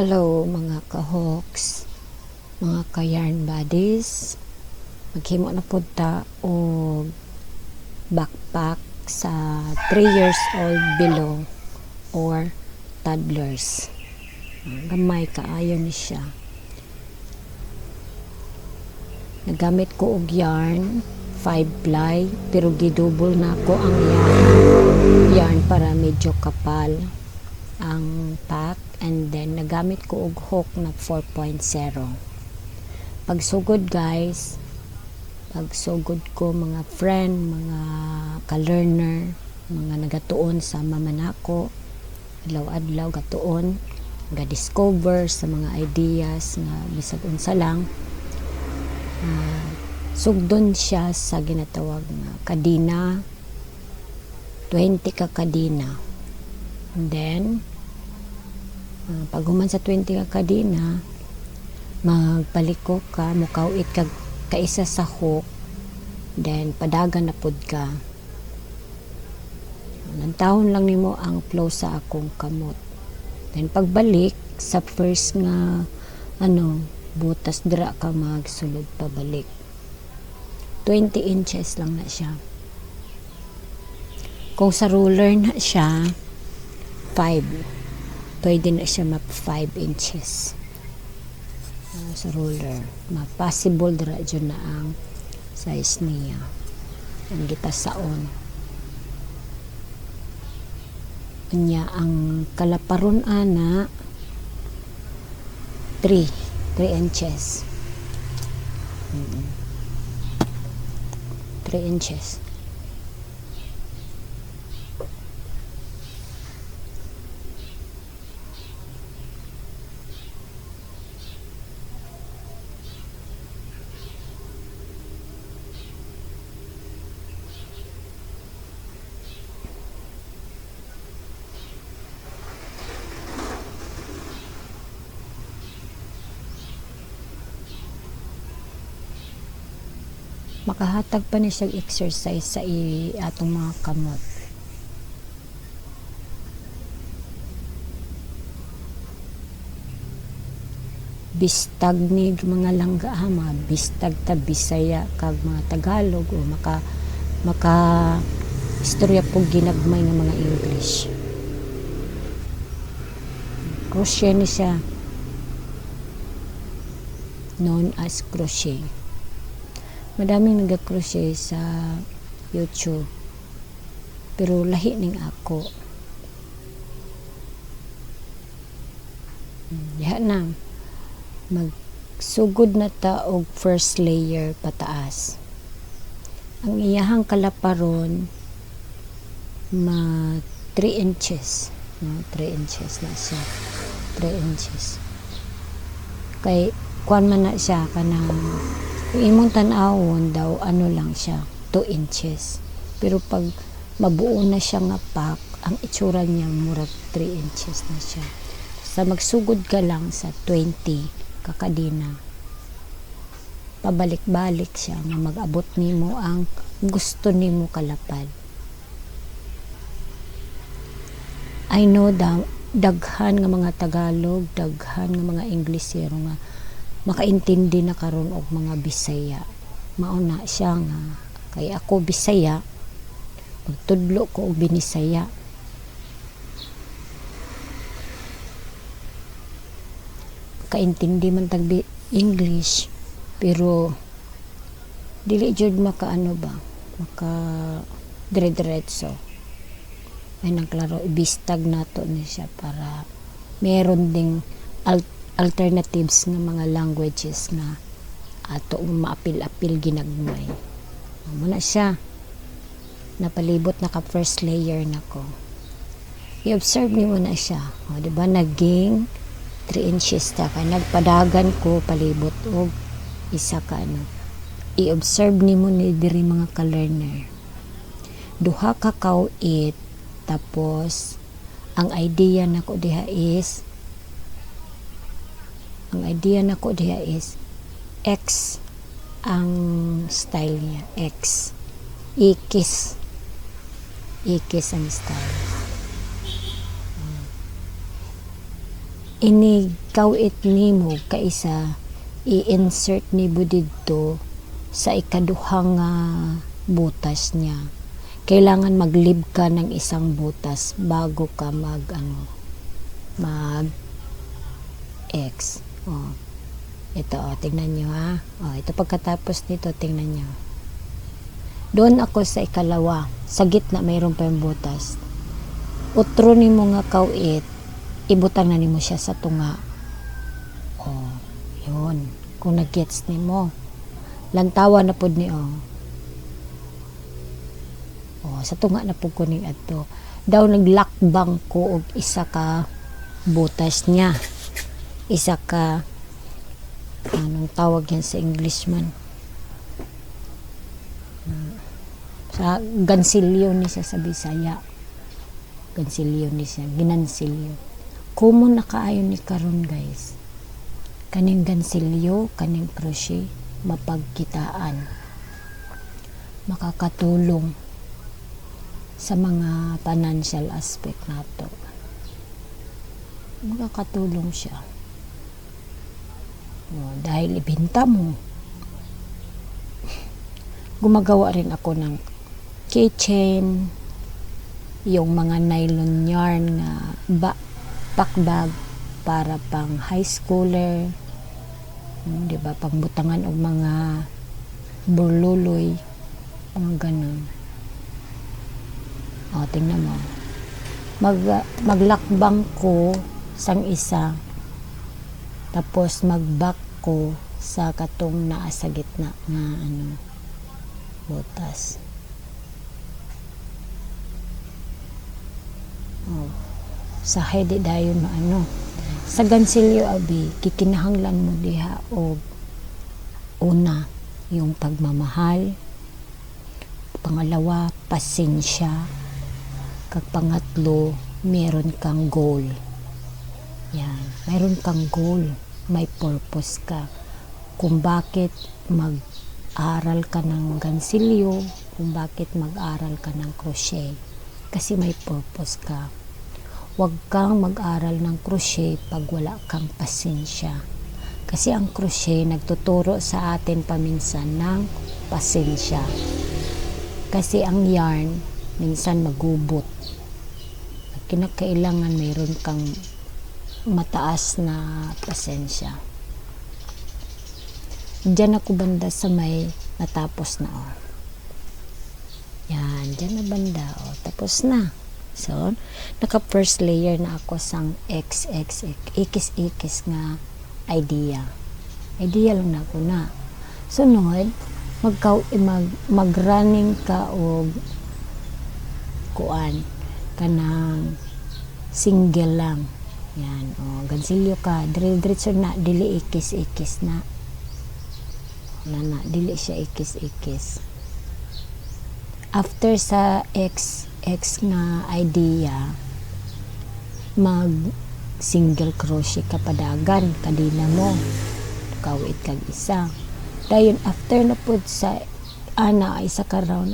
Hello mga ka-hawks, mga ka-yarn buddies. Maghimo na pud ta og backpack sa 3 years old below or toddlers. Gamay kaayo ni siya. Nagamit ko og yarn 5 ply pero gidouble na ko ang yarn para medyo kapal ang pack, and then nagamit ko og hook na 4.0. Pagsugod guys, pagsugod ko mga friend, mga ka-learner, mga nagatuon sa mama nako, adlaw-adlaw gatuon, ga-discover sa mga ideas nga bisag unsa lang. Sugdon siya sa ginatawag nga kadina, 20 ka kadina. And then pag human sa 20 ka kadina, magpaliko ka, mukawit ka kaisa sa hook, then padagan na pud ka. Nantahon lang nimo ang flow sa akong kamot. Then pagbalik sa first nga butas dira ka magsulod pabalik. 20 inches lang na siya. Kung sa ruler na siya 5, pwede na siya map 5 inches sa ruler. Possible dira dyan na ang size niya. Ang gitasaon. Kanya ang kalaparon ana 3 inches. 3 inches. Makahatag pa ni siya exercise sa atong mga kamot. Bistag ni mga langga mga bistag ta Bisaya kag mga Tagalog o maka istorya pug ginagmay ng mga English. Crochet ni siya, known as crochet. Madaming nag-crochet sa YouTube, pero lahi ning ako. Diha na magsugod na ta og first layer pataas. Ang iyahang kalaparon 3 inches, 3 inches na siya. 3 inches. Kay kuan man na siya kanang kung imong tan-awon daw lang siya 2 inches. Pero pag mabuo na siya nga pack, ang itsura niya murag 3 inches na siya. Sa magsugod ka lang sa 20 kakadina, pabalik-balik siya nga mag-abot nimo ang gusto nimo kalapad. I know daghan nga mga Tagalog, daghan nga mga Inglesero nga makaintindi na karon og mga Bisaya. Mauna siya nga kay ako Bisaya, pagtudlo ko og Binisaya. Kaintindi man tag English, pero dili jud maka dire-diretso. Ay nagklaro ibistag nato ni siya para meron ding alternatives ng mga languages na ato maapil-apil ginagmay. Muna siya napalibot na ka first layer na ko. I-observe niyo na siya, diba naging 3 inches ta kay nagpadagan ko palibot og isa ka i-observe nimo ni diri mga ka-learner. Duha ka kawit, tapos ang idea nako diha is X ang style niya. X. Ikis ang style. inigkawit nimo kaisa i-insert ni didto sa ikaduhang butas niya. Kailangan maglib ka ng isang butas bago ka mag X. Ito, tingnan nyo ha. Ito pagkatapos nito, tingnan nyo. Doon ako sa ikalawa. Sa gitna, mayroon pa yung butas. Utro ni mo nga kawit, ibutang na ni mo siya sa tunga. Yun. Kung nag-gets ni mo. Lantawa na po ni sa tunga na po ko ni ato. Daw naglakbang ko og isa ka butas niya. Isa ka anong tawag yan sa English man? Sa gansilyo ni siya sa Bisaya. Gansilyo ni siya, ginansilyo. Kumo na kaayo ni karon guys. Kaning gansilyo, kaning crochet, mapagkitaan. Makakatulong sa mga financial aspect nato. Makakatulong siya. Dahil ibenta mo. Gumagawa rin ako ng keychain, yung mga nylon yarn na packbag para pang high schooler, diba, pang butangan og mga burluloy, mga ganun. Tingnan mo. Maglakbang ko sang isa, tapos magback ko sa katong naa sa gitna nga butas. Sa hedi dayon sa gansilyo abi, kikinahanglan mo diha og una yung pagmamahal, pangalawa pasensya, kag pangatlo meron kang goal. Yan, meron kang goal, may purpose ka kung bakit mag-aral ka ng gansilyo, kung bakit mag-aral ka ng crochet, kasi may purpose ka. Huwag kang mag-aral ng crochet pag wala kang pasensya, kasi ang crochet nagtuturo sa atin paminsan ng pasensya, kasi ang yarn minsan magubot. Kinakailangan mayroon kang mataas na pasensya. Diyan ako banda sa may natapos na yan, diyan na banda tapos na. So naka first layer na ako sang ikis nga idea lang na ako na. Sunod mag-running ka og kuan kanang single lang. Yan, gansilyo ka, diretso na, dili ikis na. Dili siya ikis. After sa X nga idea, mag single crochet ka padagan, kadina mo, kawit kag isa. Dayon after na pud sa isa ka round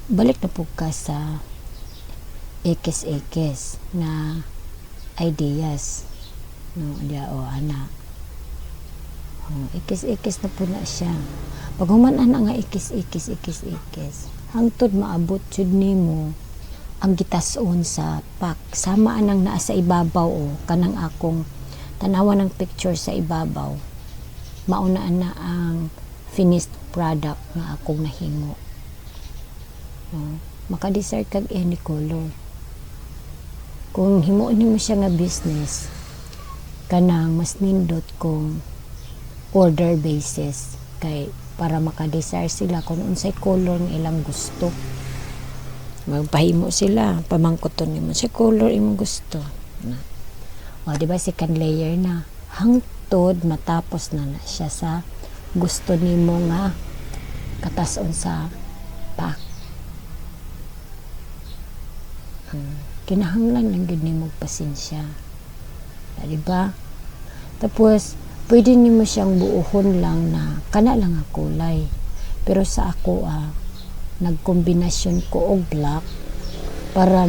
balik na pud ka sa ikis na ideas ikis na po na siya. Pag humanan nga ikis hangtod maabot jud nimo ang gitason sa pack, sama anang naa sa ibabaw kanang akong tanawan ng picture sa ibabaw, maunaan na ang finished product nga akong nahimo. Maka-decide kag any color. Kung himuon nimo siya nga business, kanang mas nindot kung order basis, kay para maka-desire sila kung unsay color nga ilang gusto. Magpahimo sila, pamangkuton nimo sa color imong gusto. Diba second layer na, hangtod matapos na siya sa gusto nimo nga katason sa pack. Kinahanglan lang gud nimo pasensya. Diba? Tapos pwede nimo siyang buuhon lang na kana lang ang kulay. Pero sa ako nagkombinasyon ko og black para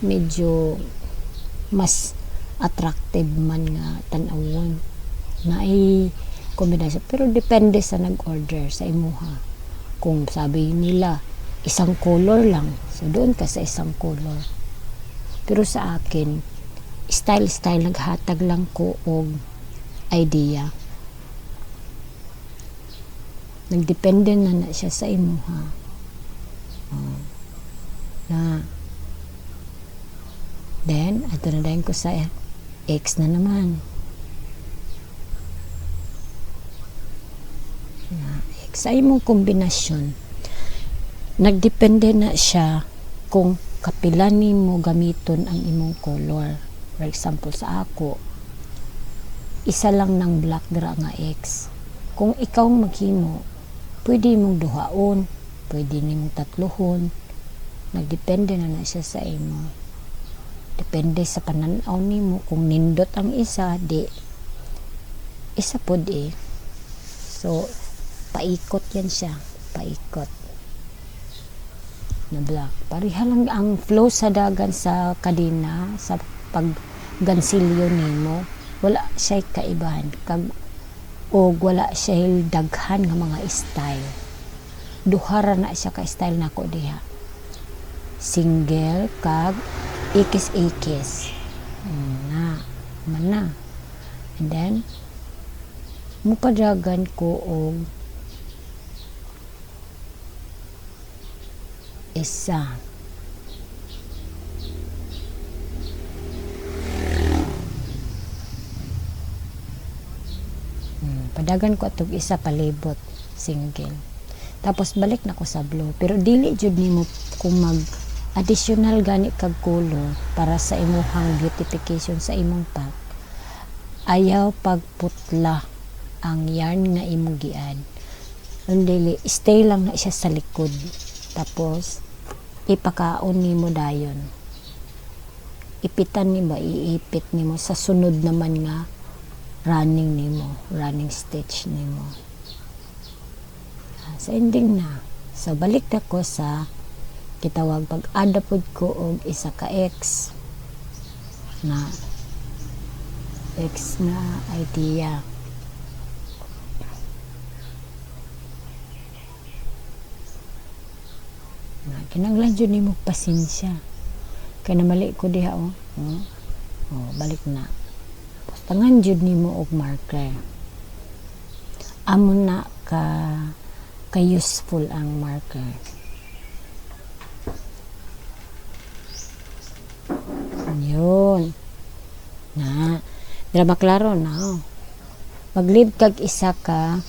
medyo mas attractive man nga tan-awon na ay kombinasyon, pero depende sa nag-order sa imuha. Kung sabi nila isang color lang, so doon ka sa isang color. Pero sa akin, style naghatag lang ko og idea. Nagdepende na siya sa imuha. Na then ato na dayon ko sa X na naman. Sa imong kombinasyon, nagdepende na siya kung kapila nimo gamiton ang imong color. For example, sa ako, isa lang ng black dra nga X. Kung ikaw maghimo, pwede mong duhaon, pwede nimong tatlohon. Nagdepende na siya sa imo. Depende sa pananaw nimo. Kung nindot ang isa, di isa pod So, paikot yan siya. Paikot. Na black. Pariha lang ang flow sa dagan sa kadena, sa paggansilyo nimo. Wala siya kaibahan. O wala siya daghan nga mga style. Duhara na siya ka style na ko diha. Single, kag, ikis-ikis. Man. And then, mupadagan ko og isa. Padagan ko atog isa palibot, single. Tapos balik na ko sa blue. Pero dili jud nimo kung mag additional gani kag color para sa imuhang beautification sa imong pack. Ayaw pagputla ang yarn nga imong giad. Dili, stay lang na siya sa likod. Tapos ipakaon nimo dayon. Ipitan nimo, iipit nimo sa sunod naman nga running stitch nimo. Sa ending na. So balik na ko sa kitawag pag-add pod ko og isa ka X na idea. Kinanglan dyan ni mo pasensya. Kaya namali ko diha balik na. Tangan dyan ni mo og marker. Amon na ka useful ang marker. Yun. Na. Dira maklaro na. Maglib kag isa ka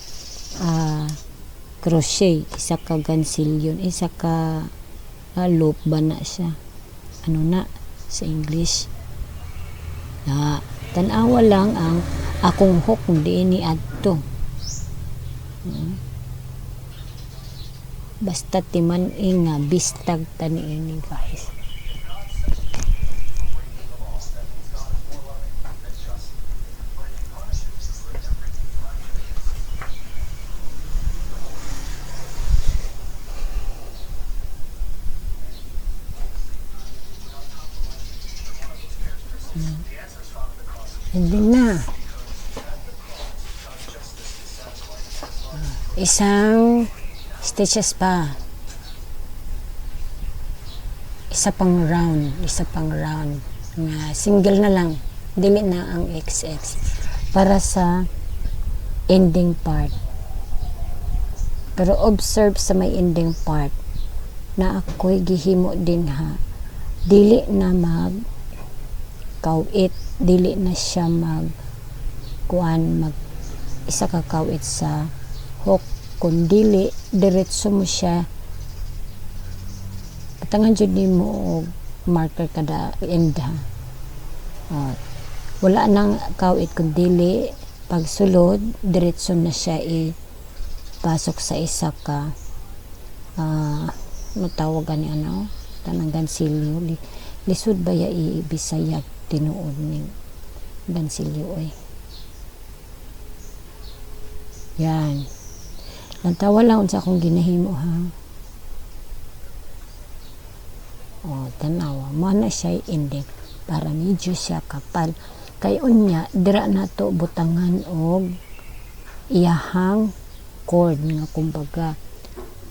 crochet, isa ka gansilyon, isa ka loop ba na siya. Ano na sa English? Tanawa lang ang akong hook di ni adto. Basta timan nga bistag tani ini guys. Hindi na. Isang stitches pa. Isa pang round. Single na lang. Dili na ang XX. Para sa ending part. Pero observe sa may ending part na ako'y gihimo din ha. Dili na kawit, dili na siya isa ka kawit sa hook, kung dili diretso mo siya patangan jud nimo og marker kada end ha. Wala nang kawit kung dili pagsulod diretso na siya pasok sa isa ka matawagan ni tanang gansilyo lisod ba ya Bisaya tinuod ning gansilyo yan. Nantawa lang sa akong ginahimo ha. Tanawa mo na siya ending para medyo siya kapal Kay unya dira nato butangan og iyahang cord nga kumbaga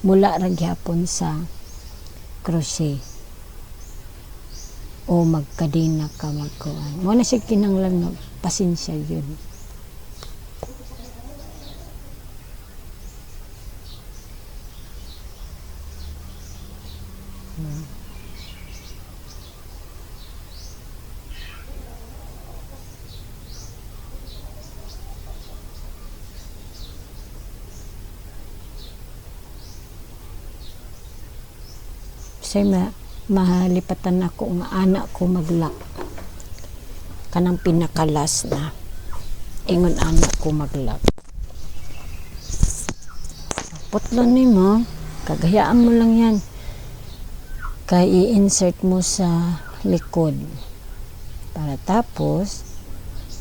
mula ra gyapon sa crochet o magkadina ka magkuan. Mo na siya kinahanglan pasensya yun. Say mahalipatan ako nga anak ko maglak kanang pinakalas na ingon anak ko maglak putlon ni mo kagayaan mo lang yan kay i-insert mo sa likod para tapos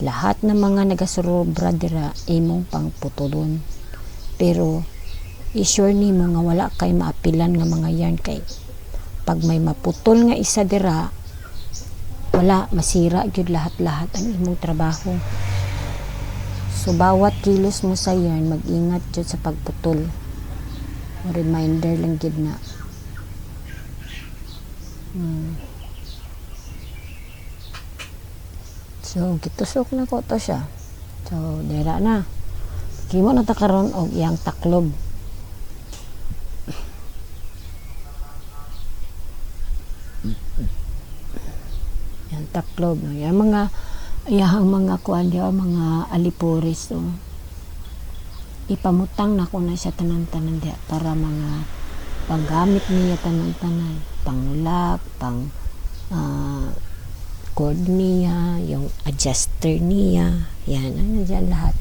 lahat ng mga nagasurobra dira imong pang putulon pero i-sure ni mo nga wala kay maapilan nga mga yarn kay pag may maputol nga isa dira wala masira gyud lahat-lahat ang imong trabaho. So bawat kilos mo sa yarn mag-ingat jud sa pagputol. Reminder lang gyud na. So gitusok na ko to siya. So dira na. Kimo na ta karon og iyang taklob. Yan taklob no. Yan mga iyahang mga kuan diha mga aliporis so. Ipamutang na ko na siya tanan-tanan diha para mga panggamit niya tanan-tanan, panglak, pang cord niya, yung adjuster niya. Yan, ano dyan lahat.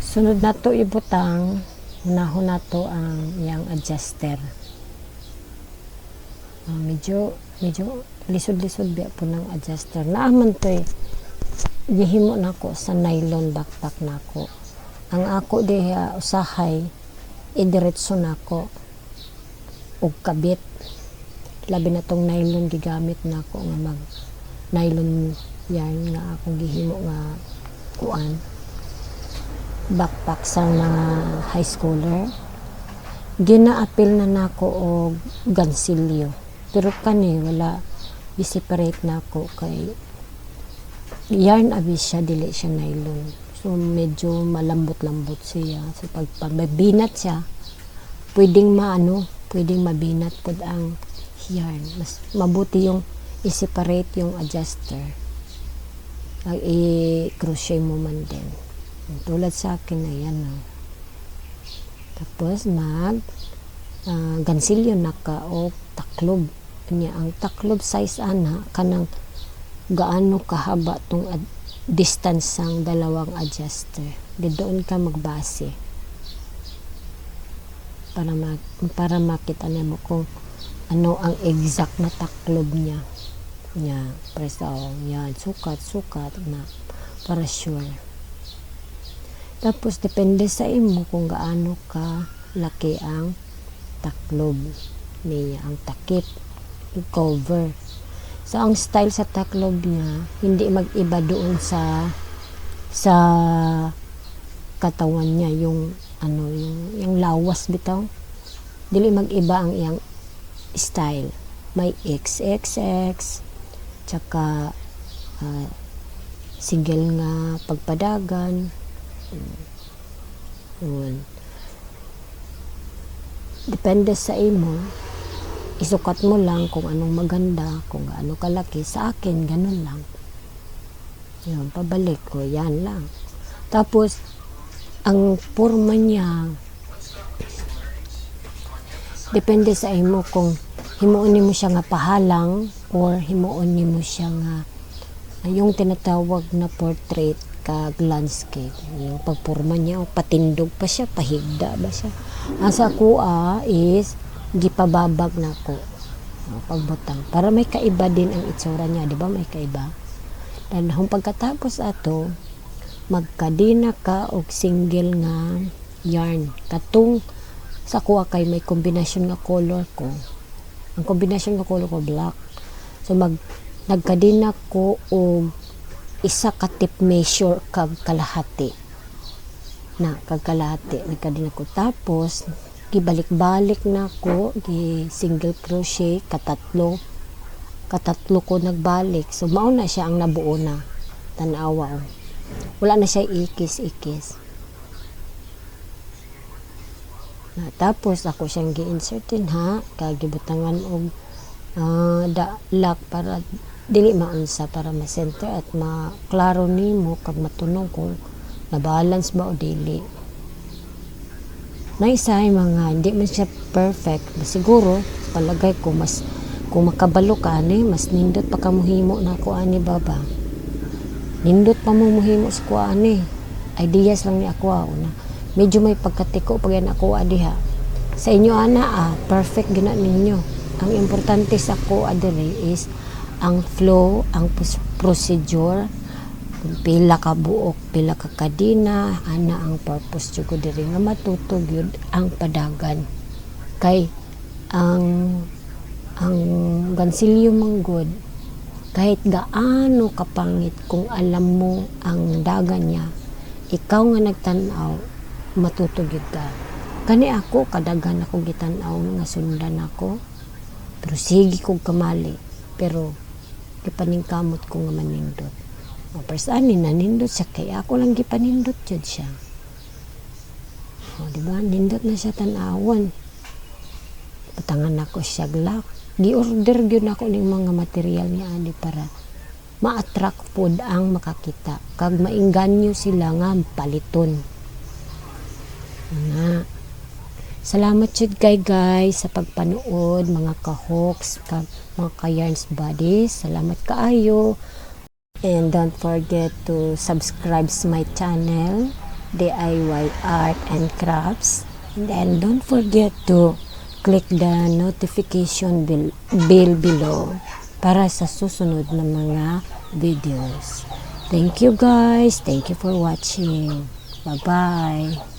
Sunod na to ibutang unahon na to ang yang adjuster. Medyo lisod-lisod biya po ng adjuster. Naaman to gihimo na ko sa nylon backpack na ko. Ang ako diha usahay idiretso na ko og kabit. Labi na tong nylon gigamit na ko nga mag nylon yarn nga akong gihimo nga kuan backpack sa mga high schooler. Ginaapil na nako og gansilyo. Pero kani wala i-separate na ko kay yarn abi siya dili siya nylon. So medyo malambot-lambot siya. So pag mabinat siya, pwedeng mabinat pod ang yarn. Mas mabuti yung i-separate yung adjuster. I-crochet mo man din. Tulad sa akin na yan. No? Tapos gansilyo naka o taklob. Niya ang taklob size ana kanang gaano kahaba tong distance sang dalawang adjuster. Doon ka magbase. Para makita mo kung ano ang exact na taklob niya. Nya, presaw, yan, sukat na para sure. Tapos depende sa imo kung gaano ka laki ang taklob niya, ang takip, cover. So ang style sa taklob niya hindi mag-iba doon sa katawan niya yung yung lawas bitaw. Dili mag-iba ang iyang style. May XXX tsaka single nga pagpadagan. Depende sa imo. Isukat mo lang kung anong maganda, kung ano kalaki. Sa akin, ganun lang. Yun, pabalik ko, yan lang. Tapos, ang forma niya, depende sa imo kung himuon mo siya nga pahalang or himuon mo siya nga yung tinatawag na portrait kag landscape. Yung pagporma niya, o patindog pa siya, pahigda ba siya. Ang sa kuha is gipababag na ko pagbutang para may kaiba din ang itsura niya, di ba? May kaiba. Dan kung pagkatapos ato magkadina ka og single nga yarn katong sa kuha kay may kombinasyon nga color ko Ang kombinasyon ng color ko black. So nagkadina ko og isa ka tip measure kag kalahati. Nagkadina ko, tapos gibalik-balik na ko, gi single crochet katatlo ko nagbalik. So mao na siya ang nabuo na tan-awa. Wala na siya ikis-ikis. Tapos ako siyang gi-insertin ha, kag gibutangan og lock para dili maunsa, para ma-center at maklaro nimo kag matunog kung na-balance ba o dili. Naisay mga hindi man siya perfect, siguro palagay ko mas kung makabalo ka ani, mas nindot pa ka muhimo na ko ani baba. Nindot pa mo muhimo sa ko ani. Ideas lang ni ako una. Medyo may pagkatiko pag yan ako diha. Sa inyo ana perfect gina ninyo. Ang importante sa ko adire is ang flow, ang procedure, kung pila ka buok, pila ka kadina, ana ang purpose jud ko diri nga matutog yun ang padagan. Kay ang gansilyo manggod, kahit gaano kapangit, kung alam mo ang dagan niya, ikaw nga nagtanaw, matutugid ka. Kani ako, kadagan ako gitanaw nga sundan ako, pero sige kong kamali, pero gipaningkamot ko nga manindot. O persani nanindot siya, kaya ako lang gipanindot jud siya. O diba, nindot na siya tanawon. Patangan ako siya glak. Gi-order gyud ako ning mga material niya ani para ma-attract pod ang makakita kag mainganyo sila nga paliton. Salamat jud kay guys sa pagpanood, mga ka-hawks, mga ka-yarns buddies. Salamat kaayo. And don't forget to subscribe to my channel, DIY Art and Crafts. And then don't forget to click the notification bell below para sa susunod na mga videos. Thank you guys. Thank you for watching. Bye-bye.